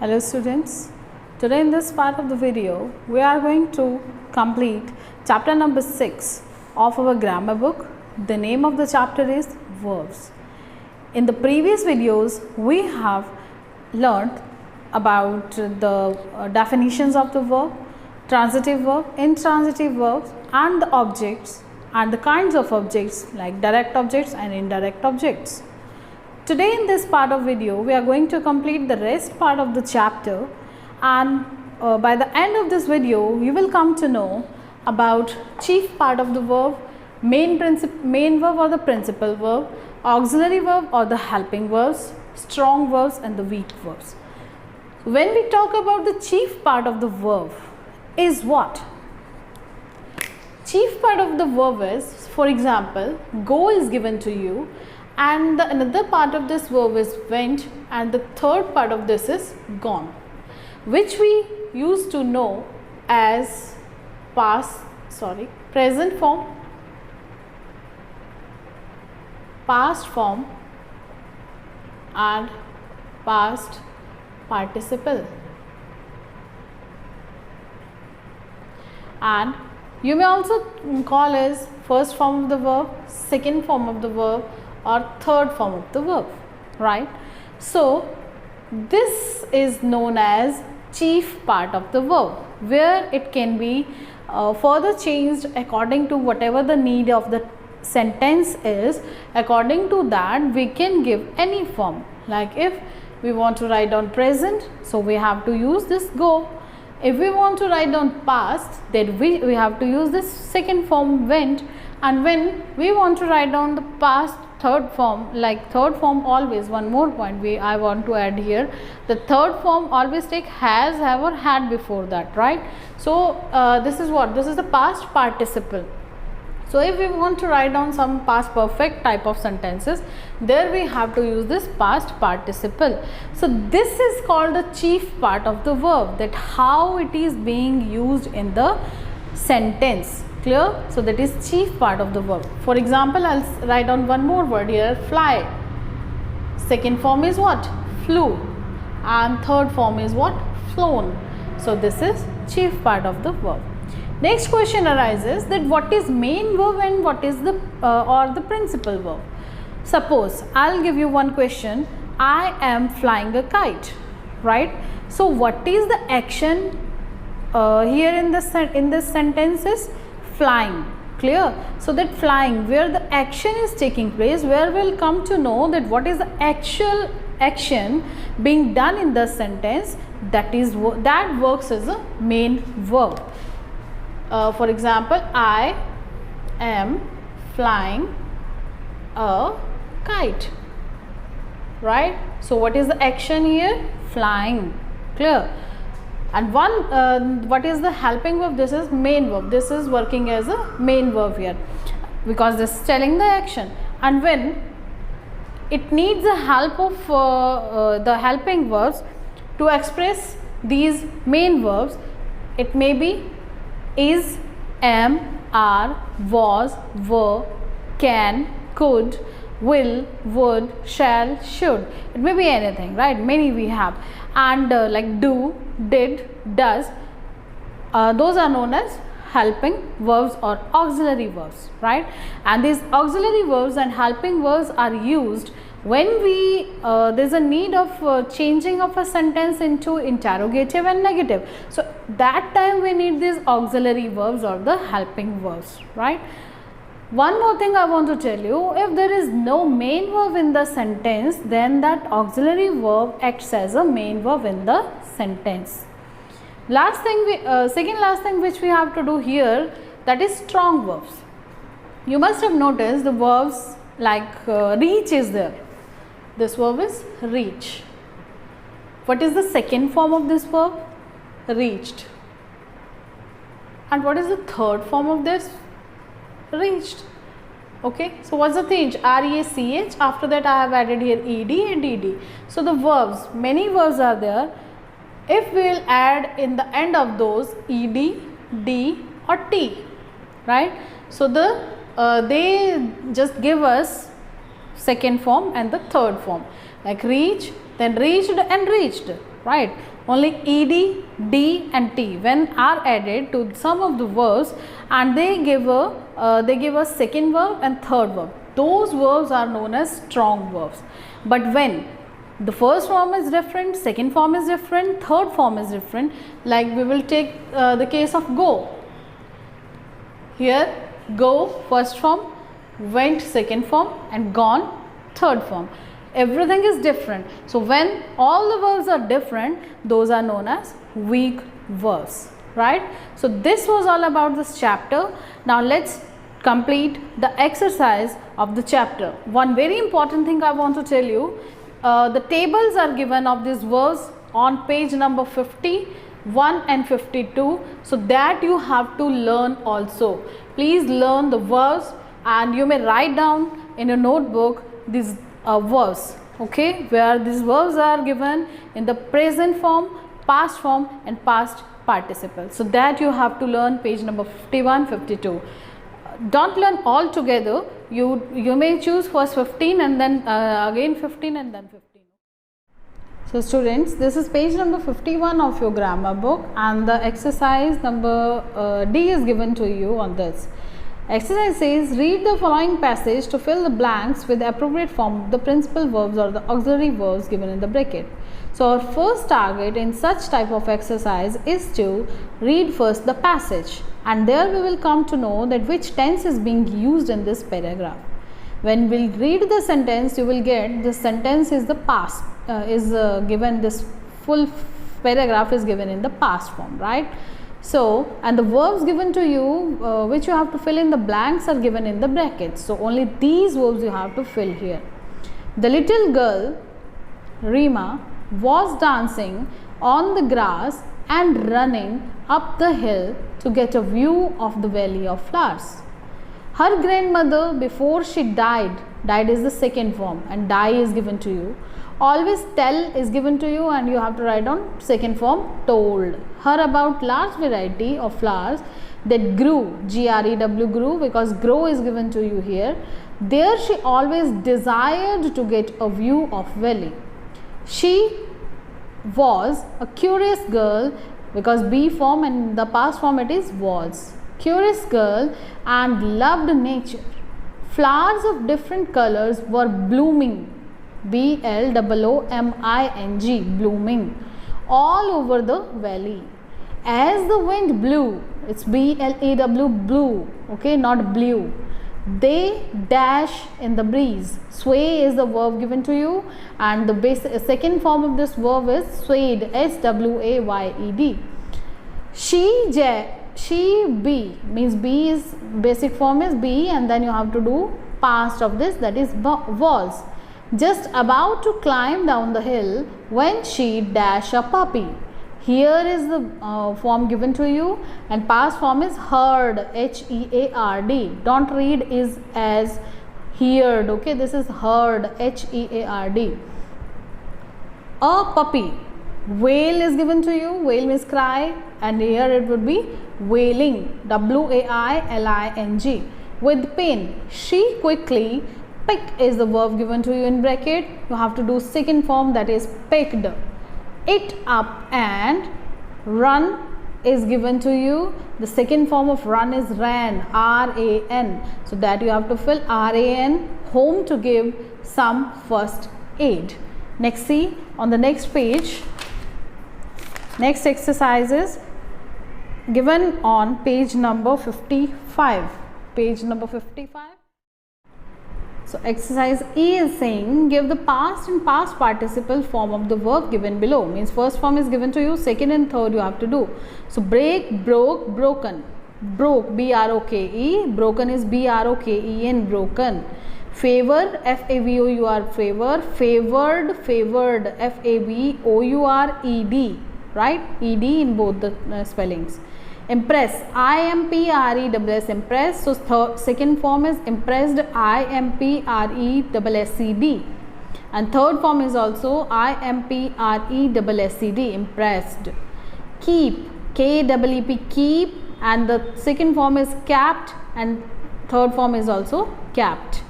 Hello students, today in this part of the video we are going to complete chapter number 6 of our grammar book. The name of the chapter is Verbs. In the previous videos we have learned about the definitions of the verb, transitive verb, intransitive verbs and the objects and the kinds of objects like direct objects and indirect objects. Today in this part of video we are going to complete the rest part of the chapter, and by the end of this video you will come to know about chief part of the verb, main verb or the principal verb, auxiliary verb or the helping verbs, strong verbs and the weak verbs. When we talk about the chief part of the verb is what? Chief part of the verb is, for example, go is given to you, and another part of this verb is went, and the third part of this is gone, which we used to know as present form, past form and past participle. And you may also call as first form of the verb, second form of the verb or third form of the verb, right? So this is known as chief part of the verb, where it can be further changed according to whatever the need of the sentence is. According to that we can give any form. Like if we want to write down present, so we have to use this go. If we want to write down past, then we have to use this second form went. And when we want to write down the past third form, like third form always, one more point I want to add here, the third form always take has, have or had before that, right? So this is what? This is the past participle. So if we want to write down some past perfect type of sentences, there we have to use this past participle. So this is called the chief part of the verb, that how it is being used in the sentence. Clear? So that is chief part of the verb. For example, I'll write down one more word here, fly. Second form is what? Flew. And third form is what? Flown. So this is chief part of the verb. Next question arises that what is main verb and what is the or the principal verb. Suppose I'll give you one question, I am flying a kite, right? So what is the action here in this sentence is flying. Clear? So that flying, where the action is taking place, where we'll come to know that what is the actual action being done in the sentence, that works as a main verb. For example, I am flying a kite, right? So what is the action here? Flying. Clear? And what is the helping verb? This is main verb. This is working as a main verb here because this is telling the action. And when it needs the help of the helping verbs to express these main verbs, it may be is, am, are, was, were, can, could, will, would, shall, should. It may be anything, right? Many we have. And like do, did, does, those are known as helping verbs or auxiliary verbs, right? And these auxiliary verbs and helping verbs are used when there's a need of changing of a sentence into interrogative and negative. So that time we need these auxiliary verbs or the helping verbs, right? One more thing I want to tell you, if there is no main verb in the sentence, then that auxiliary verb acts as a main verb in the sentence. Second last thing which we have to do here, that is strong verbs. You must have noticed the verbs like reach is there. This verb is reach. What is the second form of this verb? Reached. And what is the third form of this? Reached. Okay, so what's the thing? R-E-A-C-H. After that I have added here ed and ed. So the verbs, many verbs are there. If we will add in the end of those ed, d or t, right? So they just give us second form and the third form, like reach, then reached and reached, right? Only ed, d and t when are added to some of the verbs, and they give a second verb and third verb. Those verbs are known as strong verbs. But when the first form is different, second form is different, third form is different, like we will take the case of go. Here go first form, went second form, and gone third form. Everything is different. So when all the verbs are different, those are known as weak verbs, right? So this was all about this chapter. Now let's complete the exercise of the chapter. One very important thing I want to tell you, the tables are given of these verbs on page number 51 and 52, so that you have to learn also. Please learn the verbs, and you may write down in a notebook these verbs, okay, where these verbs are given in the present form, past form and past participle. So that you have to learn page number 51, 52. Don't learn all together. You may choose first 15 and then again 15 and then 15. So students, this is page number 51 of your grammar book, and the exercise number D is given to you on this. Exercise says, read the following passage to fill the blanks with the appropriate form of the principal verbs or the auxiliary verbs given in the bracket. So our first target in such type of exercise is to read first the passage, and there we will come to know that which tense is being used in this paragraph. When we read the sentence, you will get the sentence is the past, given, this full paragraph is given in the past form, right? So, and the verbs given to you, which you have to fill in the blanks, are given in the brackets. So only these verbs you have to fill here. The little girl, Rima, was dancing on the grass and running up the hill to get a view of the valley of flowers. Her grandmother, before she died is the second form, and die is given to you. Always tell is given to you, and you have to write down second form, told her about large variety of flowers that grew, G-R-E-W, grew, because grow is given to you here. There she always desired to get a view of valley. She was a curious girl, because be form and the past form it is was. Curious girl and loved nature. Flowers of different colors were blooming, B-L-O-O-M-I-N-G, blooming, all over the valley. As the wind blew, it's B-L-E-W, blew, okay, not blew. They dash in the breeze. Sway is the verb given to you, and the second form of this verb is swayed, S-W-A-Y-E-D. She be, means be is basic form is be, and then you have to do past of this, that is was. Just about to climb down the hill when she dash a puppy. Here is the form given to you, and past form is heard, H-E-A-R-D. Don't read is as heard, okay, this is heard, H-E-A-R-D. A puppy. Wail is given to you, wail means cry, and here it would be wailing, W-A-I-L-I-N-G, with pain. She quickly, pick is the verb given to you in bracket, you have to do second form, that is picked. It up and run is given to you. The second form of run is ran, R-A-N, so that you have to fill R-A-N, home, to give some first aid. Next, see on the next page, next exercise is given on page number 55. Page number 55. So exercise E is saying, give the past and past participle form of the verb given below. Means first form is given to you, second and third you have to do. So break, broke, broken. Broke, B-R-O-K-E. Broken is B-R-O-K-E-N, broken. Favor, F-A-V-O-U-R, favor. Favored, favored, F-A-V-O-U-R-E-D. Right? E-D in both the spellings. Impress, I-M-P-R-E-S-S, impress. So second form is impressed, I-M-P-R-E-S-S-E-D, and third form is also I-M-P-R-E-S-S-E-D, impressed. Keep, K-E-E-P, keep, and the second form is capped, and third form is also capped.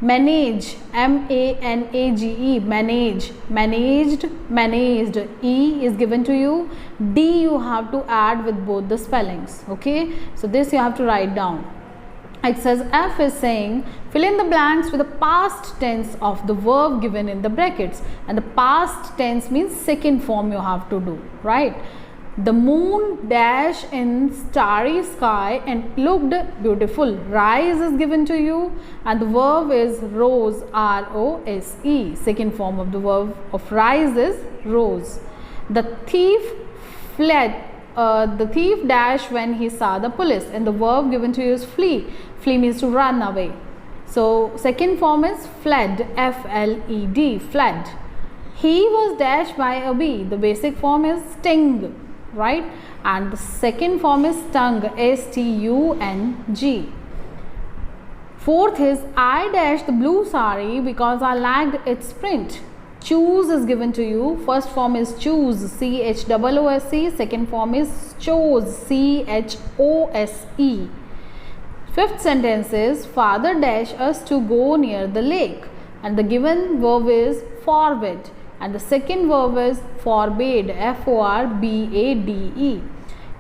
Manage, M-A-N-A-G-E, manage, managed, managed. E is given to you. D you have to add with both the spellings. Okay, so this you have to write down. It says F is saying fill in the blanks with the past tense of the verb given in the brackets, and the past tense means second form you have to do, right? The moon dash in starry sky and looked beautiful. Rise is given to you, and the verb is rose, R-O-S-E. Second form of the verb of rise is rose. The thief fled. The thief dashed when he saw the police, and the verb given to you is flee. Flee means to run away. So second form is fled, F-L-E-D, fled. He was dashed by a bee. The basic form is sting, right? And the second form is stung, S-T-U-N-G. Fourth is I dashed the blue sari because I lagged its print. Choose is given to you. First form is choose, C-H-O-O-S-E. Second form is chose, C-H-O-S-E. Fifth sentence is father dashed us to go near the lake, and the given verb is forbid, and the second verb is forbade, F-O-R-B-A-D-E.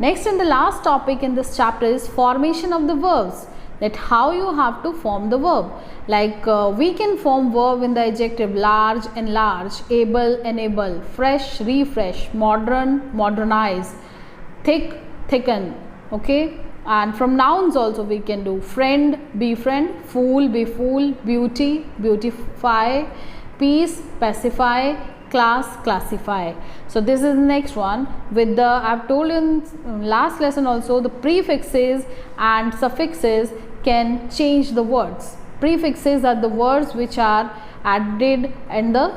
Next and the last topic in this chapter is formation of the verbs, that how you have to form the verb. Like we can form verb in the adjective large, enlarge, able, enable, fresh, refresh, modern, modernize, thick, thicken. Okay, and from nouns also we can do friend, befriend, fool, befool, beauty, beautify, peace, pacify, class, classify. So this is the next one with the, I have told you in last lesson also, the prefixes and suffixes can change the words. Prefixes are the words which are added in the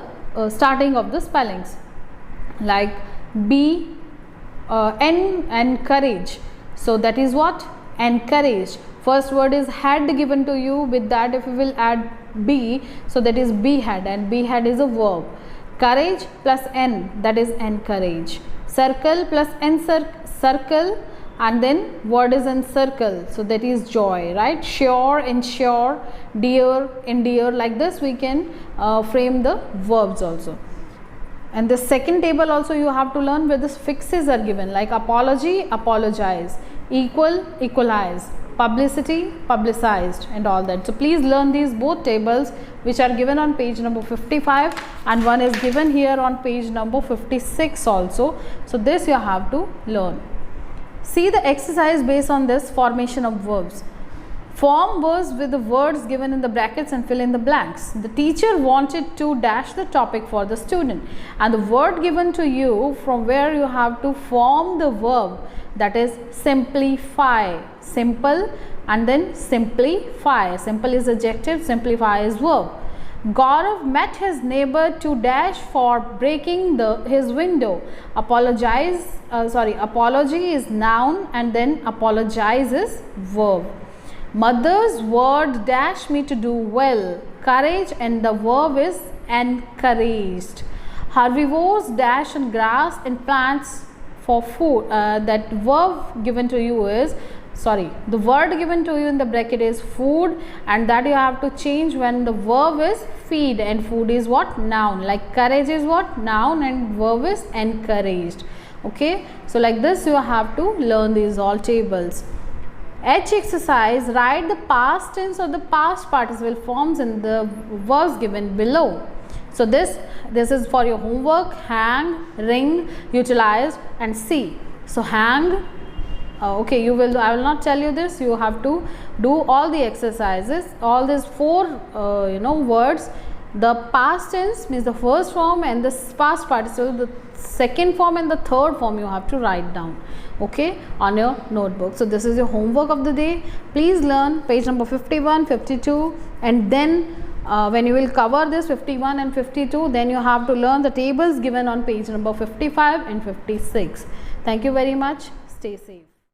starting of the spellings, like be, encourage. So that is what? Encouraged. First word is had given to you. With that if you will add be, so that is behead, and behead is a verb. Courage plus N, that is encourage. Circle plus N, circle, and then word is encircle, so that is joy, right? Sure, ensure, dear, endear. Like this we can frame the verbs also. And the second table also you have to learn where the fixes are given, like apology, apologize, equal, equalize, publicity, publicized, and all that. So please learn these both tables which are given on page number 55, and one is given here on page number 56 also. So this you have to learn. See the exercise based on this formation of verbs. Form words with the words given in the brackets and fill in the blanks. The teacher wanted to dash the topic for the student, and the word given to you from where you have to form the verb, that is simplify. Simple and then simplify. Simple is adjective, simplify is verb. Gaurav met his neighbor to dash for breaking his window. Apology is noun, and then apologize is verb. Mother's word dash me to do well. Courage, and the verb is encouraged. Herbivores dash on grass and plants for food. That verb given to you is, the word given to you in the bracket is food, and that you have to change when the verb is feed, and food is what? Noun. Like courage is what? Noun, and verb is encouraged. Okay, so like this you have to learn these all tables. H exercise, write the past tense or the past participle forms in the verbs given below. So this is for your homework. Hang, ring, utilize, and see. So hang, okay, I will not tell you this. You have to do all the exercises, all these four words. The past tense means the first form, and the past participle the second form, and the third form you have to write down, okay, on your notebook. So this is your homework of the day. Please learn page number 51, 52, and then when you will cover this 51 and 52, then you have to learn the tables given on page number 55 and 56. Thank you very much. Stay safe.